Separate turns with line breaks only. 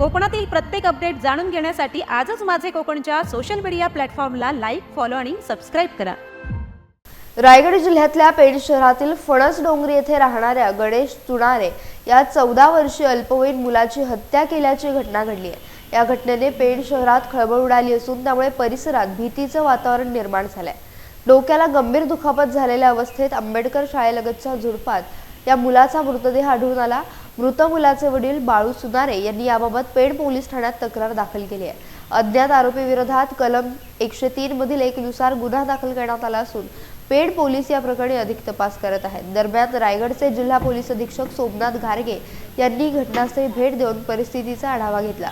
कोकणातील प्रत्येक अपडेट जाणून घेण्यासाठी आजच माझे कोकणच्या सोशल मीडिया प्लॅटफॉर्मला लाईक, फॉलो आणि सबस्क्राईब करा।
रायगड जिल्ह्यातल्या पेण शहरातील फणस डोंगरी येथे राहणाऱ्या गणेश चुनारे या 14 वर्षीय अल्पवयीन मुलाची हत्या केल्याची घटना घडली आहे। या घटनेने पेण शहरात खळबळ उडाली असून त्यामुळे परिसरात भीतीचं वातावरण निर्माण झालंय। डोक्याला गंभीर दुखापत झालेल्या अवस्थेत आंबेडकर शाळेलगतच्या झुडपात या मुलाचा मृतदेह आढळून आला। मृत मुलाचे वडील बाळू सुनारे यांनी याबाबत पेण पोलीस ठाण्यात तक्रार दाखल केली आहे। अज्ञात आरोपी विरोधात कलम 103 मधील 1 नुसार गुन्हा दाखल करण्यात आला असून पेण पोलीस या प्रकरणी अधिक तपास करत आहेत। दरम्यान रायगडचे जिल्हा पोलीस अधीक्षक सोमनाथ घारगे यांनी घटनास्थळी भेट देऊन परिस्थितीचा आढावा घेतला।